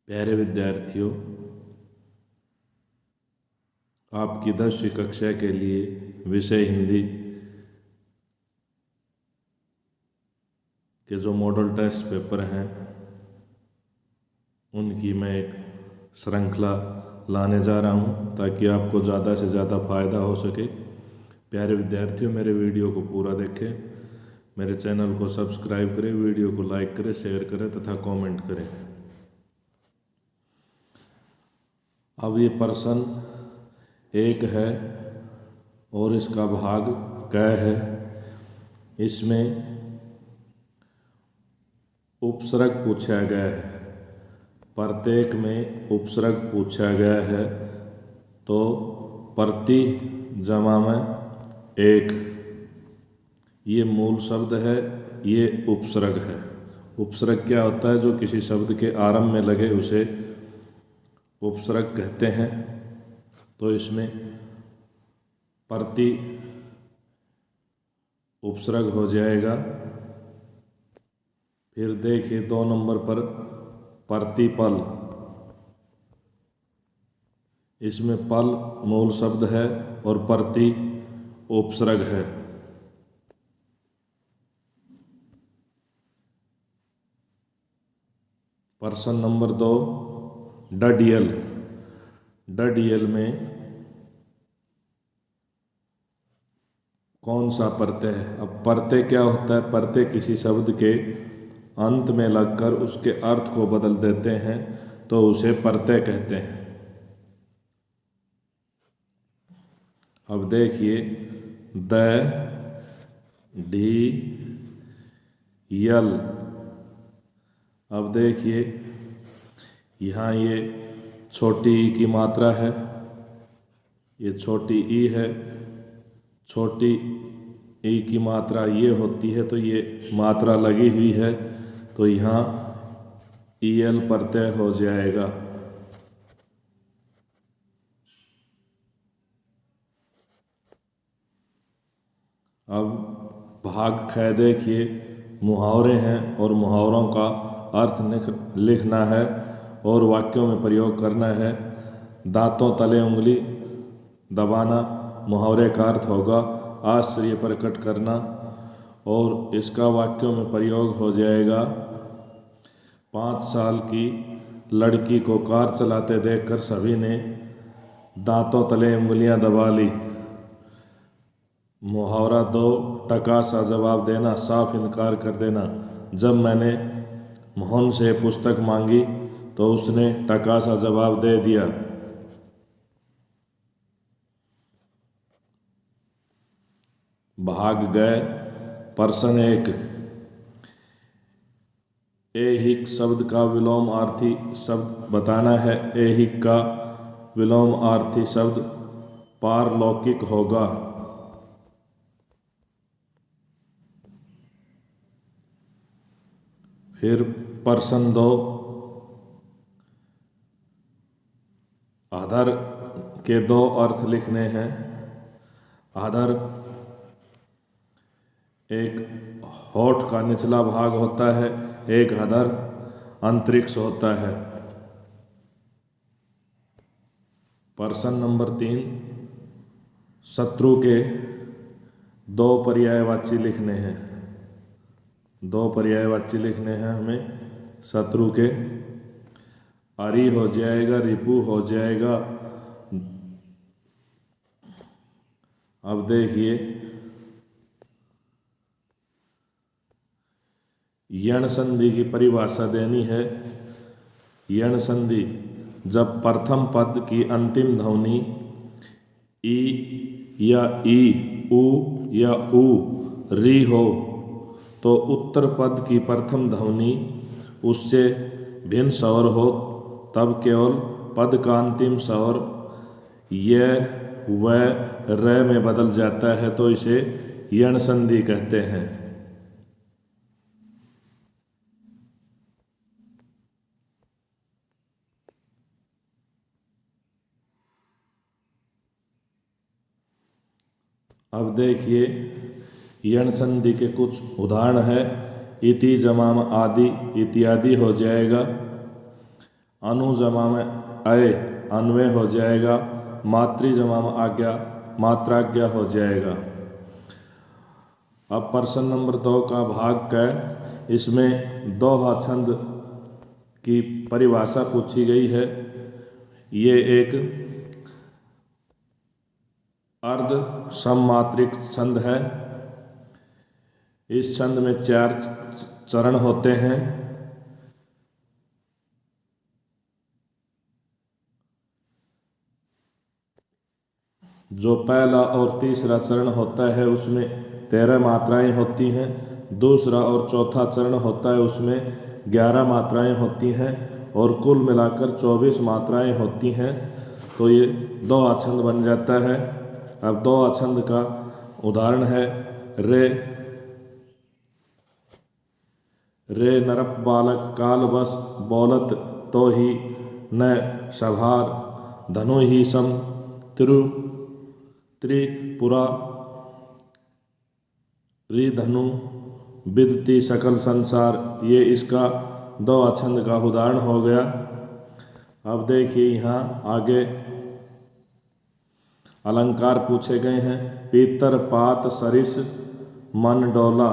प्यारे विद्यार्थियों, आपकी 10वीं कक्षा के लिए विषय हिंदी के जो मॉडल टेस्ट पेपर हैं उनकी मैं एक श्रृंखला लाने जा रहा हूं ताकि आपको ज़्यादा से ज़्यादा फ़ायदा हो सके। प्यारे विद्यार्थियों, मेरे वीडियो को पूरा देखें, मेरे चैनल को सब्सक्राइब करें, वीडियो को लाइक करें, शेयर करें तथा कमेंट करें। अब ये प्रश्न 1 है और इसका भाग क है। इसमें उपसर्ग पूछा गया है, प्रत्येक में उपसर्ग पूछा गया है। तो प्रति जमा में एक, ये मूल शब्द है, ये उपसर्ग है। उपसर्ग क्या होता है? जो किसी शब्द के आरंभ में लगे उसे उपसर्ग कहते हैं। तो इसमें प्रति उपसर्ग हो जाएगा। फिर देखिए 2 नंबर पर प्रतिपल। इसमें पल मूल शब्द है और प्रति उपसर्ग है। प्रश्न नंबर 2 डडियल। डडियल में कौन सा प्रत्यय है? अब प्रत्यय क्या होता है? प्रत्यय किसी शब्द के अंत में लगकर उसके अर्थ को बदल देते हैं तो उसे प्रत्यय कहते हैं। अब देखिए द, ढी, यल। अब देखिए यहाँ ये छोटी ई की मात्रा है, ये छोटी ई है। छोटी ई की मात्रा ये होती है तो ये मात्रा लगी हुई है तो यहाँ ईल प्रत्यय हो जाएगा। अब भाग ख देखिए, मुहावरे हैं और मुहावरों का अर्थ लिखना है और वाक्यों में प्रयोग करना है। दांतों तले उंगली दबाना मुहावरे का अर्थ होगा आश्चर्य प्रकट करना, और इसका वाक्यों में प्रयोग हो जाएगा। 5 साल की लड़की को कार चलाते देखकर सभी ने दांतों तले उंगलियां दबा ली। मुहावरा 2 टका सा जवाब देना, साफ इनकार कर देना। जब मैंने मोहन से पुस्तक मांगी तो उसने टका सा जवाब दे दिया। भाग गए। प्रश्न 1 ऐहिक शब्द का विलोमार्थी शब्द बताना है। ऐहिक का विलोमार्थी शब्द पारलौकिक होगा। फिर प्रश्न 2 आधर के 2 अर्थ लिखने हैं। आधर एक होठ का निचला भाग होता है, एक अधर अंतरिक्ष होता है। प्रश्न नंबर 3 शत्रु के 2 पर्यायवाची लिखने हैं। 2 पर्यायवाची लिखने हैं हमें शत्रु के। अरि हो जाएगा, रिपु हो जाएगा। अब देखिए यण संधि की परिभाषा देनी है। यण संधि जब प्रथम पद की अंतिम ध्वनि ई या ई, उ या उ, री हो तो उत्तर पद की प्रथम ध्वनि उससे भिन्न स्वर हो तब केवल पद का अंतिम स्वर य, व, र में बदल जाता है तो इसे यण संधि कहते हैं। अब देखिए यण संधि के कुछ उदाहरण है। इति जमाम आदि, इत्यादि हो जाएगा। अनु जमा में अय अन्वय हो जाएगा, मातृ जमा में आज्ञा मात्राज्ञा हो जाएगा। अब प्रश्न नंबर 2 का भाग क, इसमें दोहा छंद की परिभाषा पूछी गई है। ये एक अर्ध सममात्रिक छंद है। इस छंद में 4 चरण होते हैं। जो पहला और तीसरा चरण होता है उसमें 13 मात्राएं होती हैं। दूसरा और चौथा चरण होता है उसमें 11 मात्राएं होती हैं और कुल मिलाकर 24 मात्राएं होती हैं। तो ये दोहा छंद बन जाता है। अब दोहा छंद का उदाहरण है रे रे नरप बालक काल बस बोलत तो ही न सभार धनु ही सम त्रिपुरा रि धनु विदती सकल संसार। ये इसका दोहा छंद का उदाहरण हो गया। अब देखिए यहाँ आगे अलंकार पूछे गए हैं। पीतर पात सरिस मन डोला।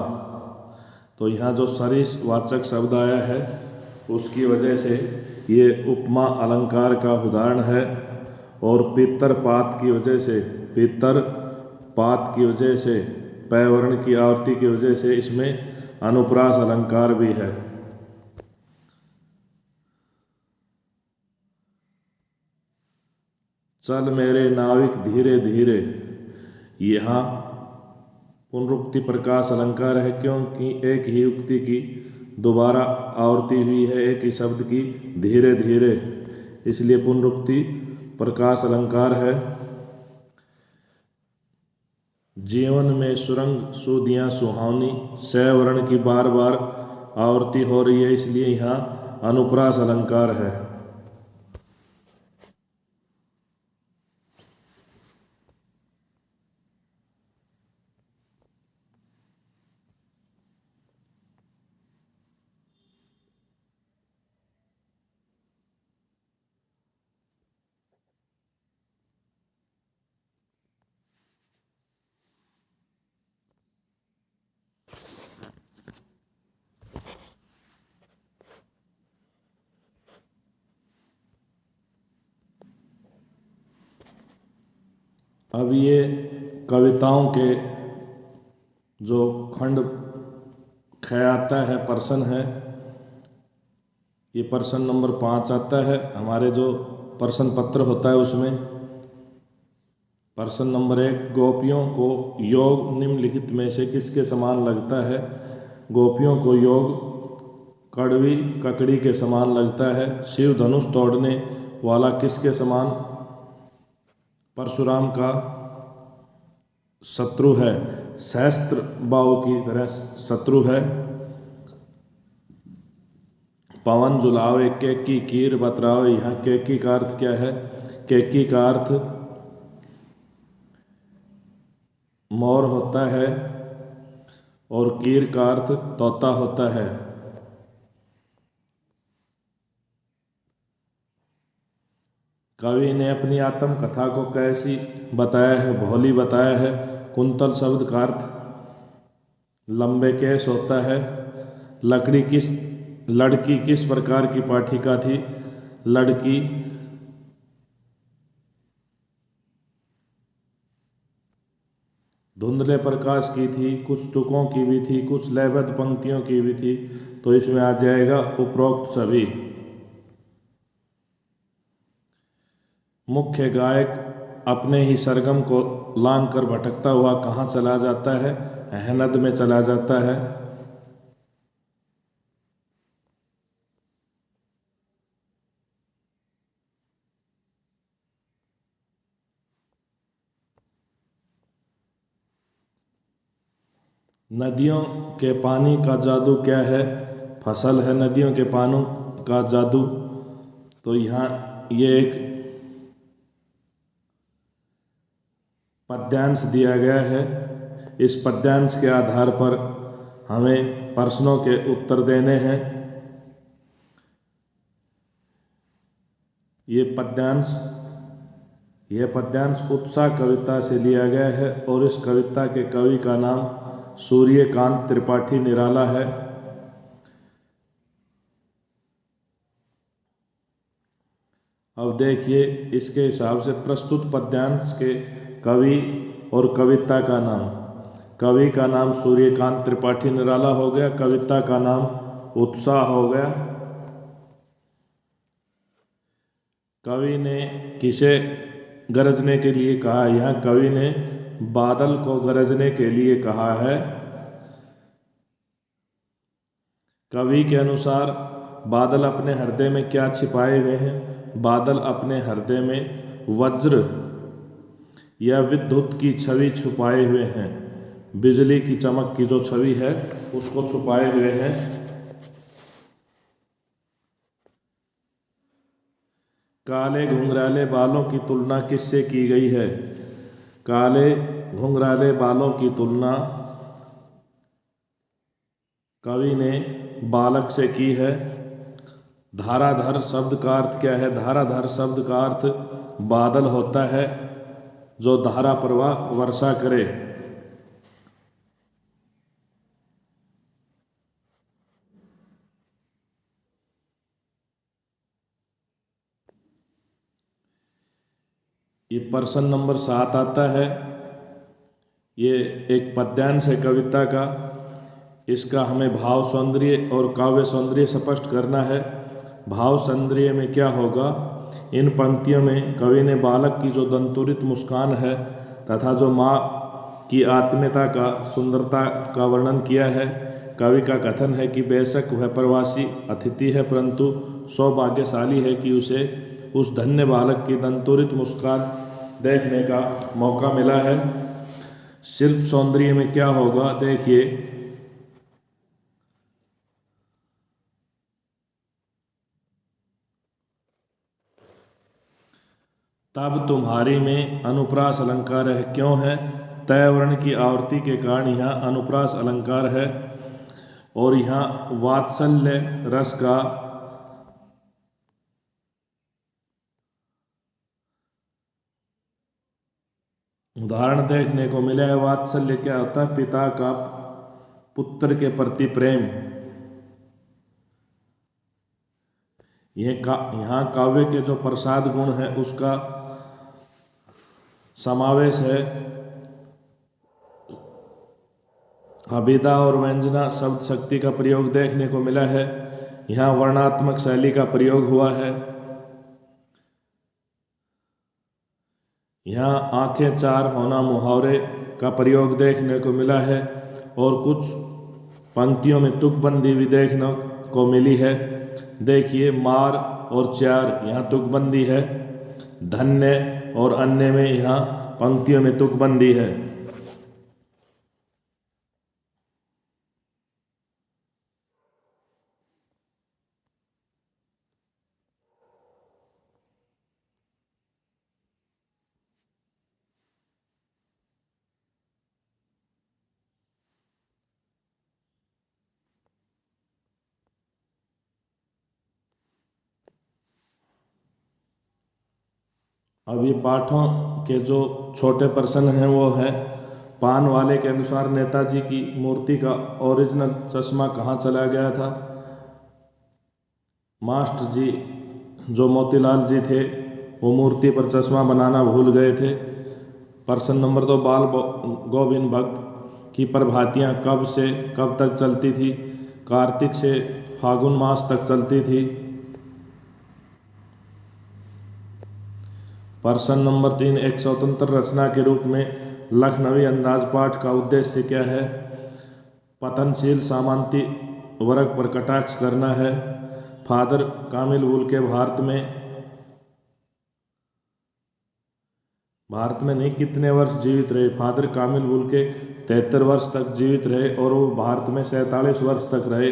तो यहाँ जो सरिस वाचक शब्द आया है उसकी वजह से ये उपमा अलंकार का उदाहरण है। और पितर पात की वजह से पैवर्ण की आवृत्ति की वजह से इसमें अनुप्रास अलंकार भी है। चल मेरे नाविक धीरे धीरे, यहाँ पुनरुक्ति प्रकाश अलंकार है क्योंकि एक ही उक्ति की दोबारा आवृत्ति हुई है एक ही शब्द की धीरे धीरे, इसलिए पुनरुक्ति प्रकाश अलंकार है। जीवन में सुरंग सुदियाँ सुहावनी सवर्ण की बार बार आवृत्ति हो रही है इसलिए यहाँ अनुप्रास अलंकार है। अब ये कविताओं के जो खंड ख आता है प्रश्न है, ये प्रश्न नंबर 5 आता है हमारे जो प्रश्न पत्र होता है उसमें। प्रश्न नंबर 1, गोपियों को योग निम्नलिखित में से किसके समान लगता है? गोपियों को योग कड़वी ककड़ी के समान लगता है। शिव धनुष तोड़ने वाला किसके समान? परशुराम का शत्रु है, सहस्त्र बाहु की तरह शत्रु है। पवन जुलावे केकी कीर बतरावे, यहाँ केकी का अर्थ क्या है? केकी का अर्थ मोर होता है और कीर का अर्थ तोता होता है। कवि ने अपनी आत्मकथा को कैसी बताया है? भोली बताया है। कुंतल शब्द का अर्थ लंबे केस होता है। लड़की किस प्रकार की पाठिका थी? लड़की धुंधले प्रकाश की थी, कुछ तुकों की भी थी, कुछ लयबद्ध पंक्तियों की भी थी। तो इसमें आ जाएगा उपरोक्त सभी। मुख्य गायक अपने ही सरगम को लांघ कर भटकता हुआ कहाँ चला जाता है? अहनद में चला जाता है। नदियों के पानी का जादू क्या है? फसल है नदियों के पानी का जादू। तो यहाँ ये एक पद्यांश दिया गया है। इस पद्यांश के आधार पर हमें प्रश्नों के उत्तर देने हैं। यह पद्यांश उत्साह कविता से लिया गया है और इस कविता के कवि का नाम सूर्यकांत त्रिपाठी निराला है। अब देखिए इसके हिसाब से प्रस्तुत पद्यांश के कवि और कविता का नाम। कवि का नाम सूर्यकांत त्रिपाठी निराला हो गया, कविता का नाम उत्साह हो गया। कवि ने किसे गरजने के लिए कहा? यहाँ कवि ने बादल को गरजने के लिए कहा है। कवि के अनुसार बादल अपने हृदय में क्या छिपाए हुए हैं? बादल अपने हृदय में वज्र या विद्युत की छवि छुपाए हुए हैं। बिजली की चमक की जो छवि है उसको छुपाए हुए हैं। काले घुंघराले बालों की तुलना किससे की गई है? काले घुंघराले बालों की तुलना कवि ने बालक से की है। धाराधर शब्द का अर्थ क्या है? धाराधर शब्द का अर्थ बादल होता है जो धारा प्रवाह वर्षा करे। ये प्रश्न नंबर 7 आता है। ये एक पद्यांश है कविता का। इसका हमें भाव सौंदर्य और काव्य सौंदर्य स्पष्ट करना है। भाव सौंदर्य में क्या होगा? इन पंक्तियों में कवि ने बालक की जो दंतुरित मुस्कान है तथा जो माँ की आत्मीयता का सुंदरता का वर्णन किया है। कवि का कथन है कि बेशक वह प्रवासी अतिथि है परंतु सौभाग्यशाली है कि उसे उस धन्य बालक की दंतुरित मुस्कान देखने का मौका मिला है। शिल्प सौंदर्य में क्या होगा? देखिए तब तुम्हारी में अनुप्रास अलंकार है। क्यों है? तय वर्ण की आवर्ती के कारण यहाँ अनुप्रास अलंकार है और यहाँ वात्सल्य रस का उदाहरण देखने को मिला है। वात्सल्य क्या होता है? पिता का पुत्र के प्रति प्रेम। यहाँ काव्य के जो प्रसाद गुण है उसका समावेश है। अभिधा और व्यंजना शब्द शक्ति का प्रयोग देखने को मिला है। यहाँ वर्णात्मक शैली का प्रयोग हुआ है। यहाँ आंखें चार होना मुहावरे का प्रयोग देखने को मिला है और कुछ पंक्तियों में तुकबंदी भी देखने को मिली है। देखिए मार और चार यहाँ तुकबंदी है। धन्य और अन्य में यहाँ पंक्तियों में तुकबंदी है। अब ये पाठों के जो छोटे प्रश्न हैं वो है पान वाले के अनुसार नेताजी की मूर्ति का ओरिजिनल चश्मा कहाँ चला गया था? मास्टर जी जो मोतीलाल जी थे वो मूर्ति पर चश्मा बनाना भूल गए थे। प्रश्न नंबर 2 बाल गोविंद भक्त की प्रभातियाँ कब से कब तक चलती थी? कार्तिक से फागुन मास तक चलती थी। प्रश्न नंबर 3 एक स्वतंत्र रचना के रूप में लखनवी अंदाज पाठ का उद्देश्य क्या है? पतनशील सामंती वर्ग पर कटाक्ष करना है। फादर कामिल वुल्के भारत में नहीं कितने वर्ष जीवित रहे? फादर कामिल वुल्के 73 वर्ष तक जीवित रहे और वो भारत में 47 वर्ष तक रहे।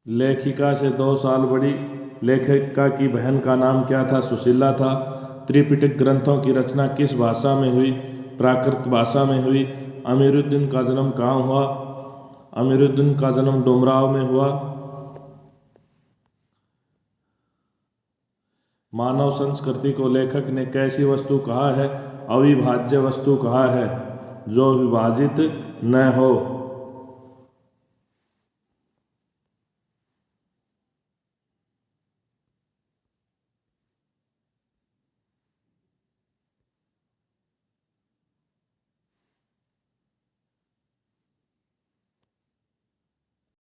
लेखिका से 2 साल बड़ी लेखिका की बहन का नाम क्या था? सुशीला था। त्रिपिटक ग्रंथों की रचना किस भाषा में हुई? प्राकृत भाषा में हुई। अमीरुद्दीन का जन्म कहाँ हुआ? अमीरुद्दीन का जन्म डुमराव में हुआ। मानव संस्कृति को लेखक ने कैसी वस्तु कहा है? अविभाज्य वस्तु कहा है, जो विभाजित न हो।